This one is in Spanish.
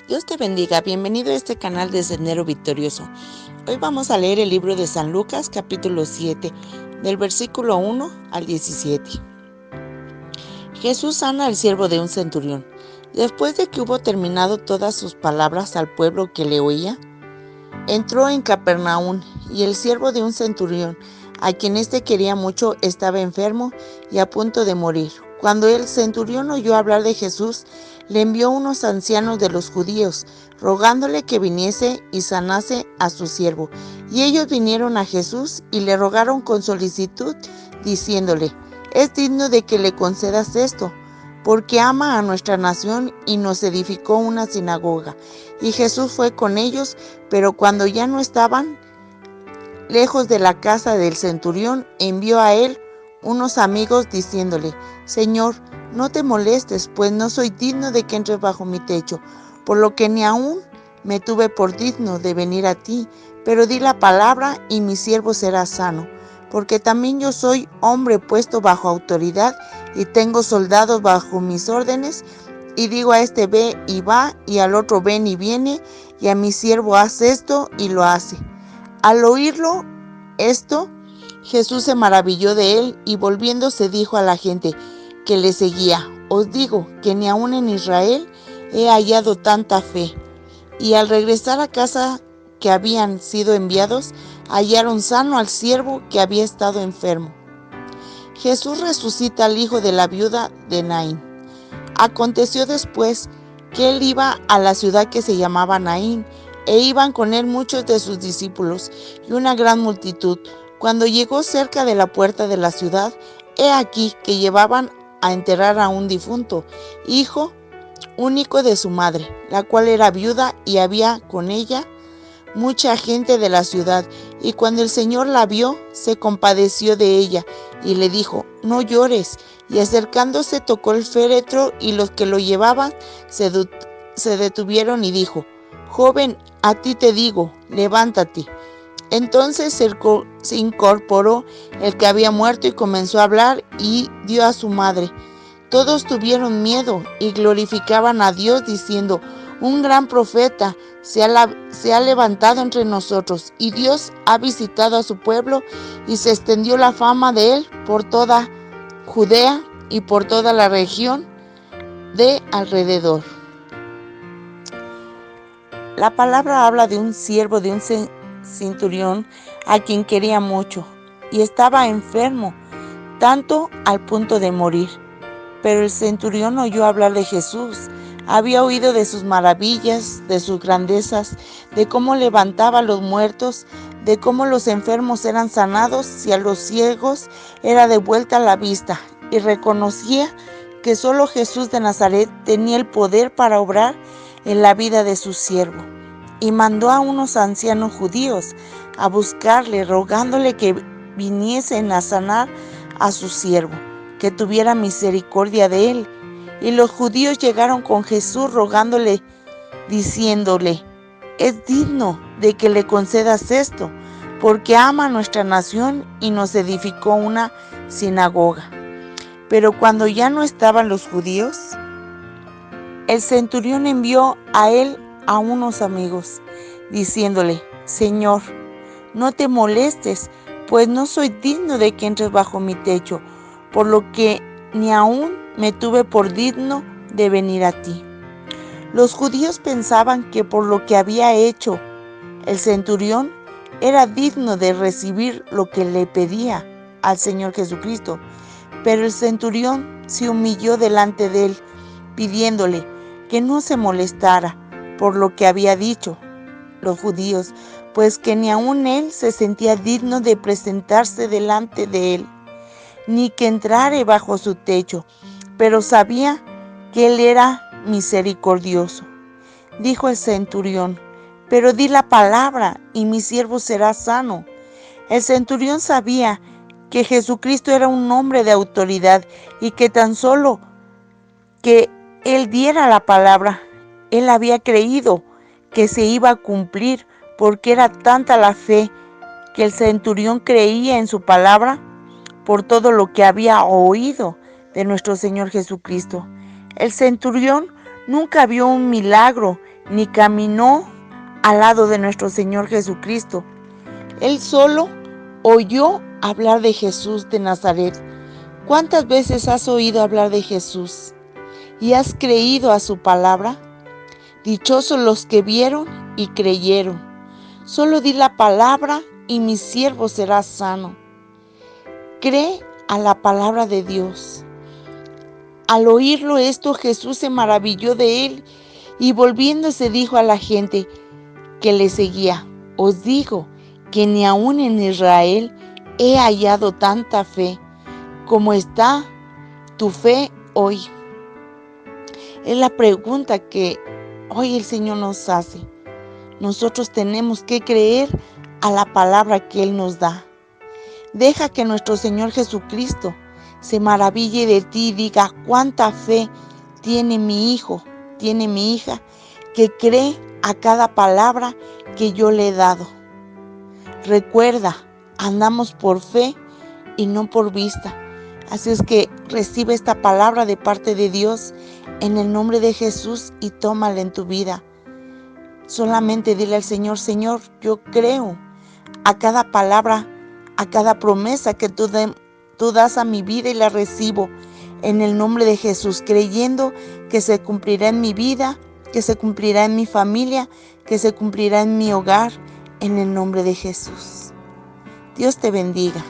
Dios te bendiga, bienvenido a este canal de Sendero Victorioso. Hoy vamos a leer el libro de San Lucas, capítulo 7, del versículo 1 al 17. Jesús sana al siervo de un centurión. Después de que hubo terminado todas sus palabras al pueblo que le oía, entró en Capernaum, y el siervo de un centurión, a quien éste quería mucho, estaba enfermo y a punto de morir. Cuando el centurión oyó hablar de Jesús, le envió unos ancianos de los judíos, rogándole que viniese y sanase a su siervo. Y ellos vinieron a Jesús y le rogaron con solicitud, diciéndole: «Es digno de que le concedas esto, porque ama a nuestra nación y nos edificó una sinagoga». Y Jesús fue con ellos, pero cuando ya no estaban lejos de la casa del centurión, envió a él unos amigos diciéndole: «Señor, no te molestes, pues no soy digno de que entres bajo mi techo, por lo que ni aún me tuve por digno de venir a ti, pero di la palabra y mi siervo será sano, porque también yo soy hombre puesto bajo autoridad y tengo soldados bajo mis órdenes, y digo a este ve y va, y al otro ven y viene, y a mi siervo haz esto y lo hace». Al oírlo esto, Jesús se maravilló de él y volviéndose dijo a la gente que le seguía: «Os digo que ni aun en Israel he hallado tanta fe». Y al regresar a casa que habían sido enviados, hallaron sano al siervo que había estado enfermo. Jesús resucita al hijo de la viuda de Naín. Aconteció después que él iba a la ciudad que se llamaba Naín, e iban con él muchos de sus discípulos y una gran multitud. Cuando llegó cerca de la puerta de la ciudad, he aquí que llevaban a enterrar a un difunto, hijo único de su madre, la cual era viuda, y había con ella mucha gente de la ciudad. Y cuando el Señor la vio, se compadeció de ella y le dijo: «No llores». Y acercándose tocó el féretro, y los que lo llevaban se detuvieron, y dijo: «Joven, a ti te digo, levántate». Entonces se incorporó el que había muerto y comenzó a hablar, y dio a su madre. Todos tuvieron miedo y glorificaban a Dios diciendo: «Un gran profeta se ha levantado entre nosotros, y Dios ha visitado a su pueblo». Y se extendió la fama de él por toda Judea y por toda la región de alrededor. La palabra habla de un siervo de un centurión a quien quería mucho, y estaba enfermo, tanto al punto de morir. Pero el centurión oyó hablar de Jesús, había oído de sus maravillas, de sus grandezas, de cómo levantaba a los muertos, de cómo los enfermos eran sanados y a los ciegos era devuelta la vista, y reconocía que solo Jesús de Nazaret tenía el poder para obrar en la vida de su siervo. Y mandó a unos ancianos judíos a buscarle, rogándole que viniesen a sanar a su siervo, que tuviera misericordia de él. Y los judíos llegaron con Jesús rogándole, diciéndole: «Es digno de que le concedas esto, porque ama a nuestra nación y nos edificó una sinagoga». Pero cuando ya no estaban los judíos, el centurión envió a él a unos amigos, diciéndole: «Señor, no te molestes, pues no soy digno de que entres bajo mi techo, por lo que ni aún me tuve por digno de venir a ti». Los judíos pensaban que por lo que había hecho el centurión era digno de recibir lo que le pedía al Señor Jesucristo. Pero el centurión se humilló delante de él, pidiéndole que no se molestara por lo que había dicho los judíos, pues que ni aun él se sentía digno de presentarse delante de él, ni que entrare bajo su techo, pero sabía que él era misericordioso. Dijo el centurión: «Pero di la palabra y mi siervo será sano». El centurión sabía que Jesucristo era un hombre de autoridad, y que tan solo que él diera la palabra, él había creído que se iba a cumplir, porque era tanta la fe que el centurión creía en su palabra por todo lo que había oído de nuestro Señor Jesucristo. El centurión nunca vio un milagro ni caminó al lado de nuestro Señor Jesucristo. Él solo oyó hablar de Jesús de Nazaret. ¿Cuántas veces has oído hablar de Jesús y has creído a su palabra? Dichosos los que vieron y creyeron. Solo di la palabra y mi siervo será sano. Cree a la palabra de Dios. Al oírlo esto, Jesús se maravilló de él y volviéndose dijo a la gente que le seguía: os digo que ni aun en Israel he hallado tanta fe como está tu fe hoy. Es la pregunta que hoy el Señor nos hace. Nosotros tenemos que creer a la palabra que Él nos da. Deja que nuestro Señor Jesucristo se maraville de ti y diga: cuánta fe tiene mi hijo, tiene mi hija, que cree a cada palabra que yo le he dado. Recuerda, andamos por fe y no por vista. Así es que recibe esta palabra de parte de Dios en el nombre de Jesús y tómala en tu vida. Solamente dile al Señor: Señor, yo creo a cada palabra, a cada promesa que tú das a mi vida y la recibo en el nombre de Jesús, creyendo que se cumplirá en mi vida, que se cumplirá en mi familia, que se cumplirá en mi hogar, en el nombre de Jesús. Dios te bendiga.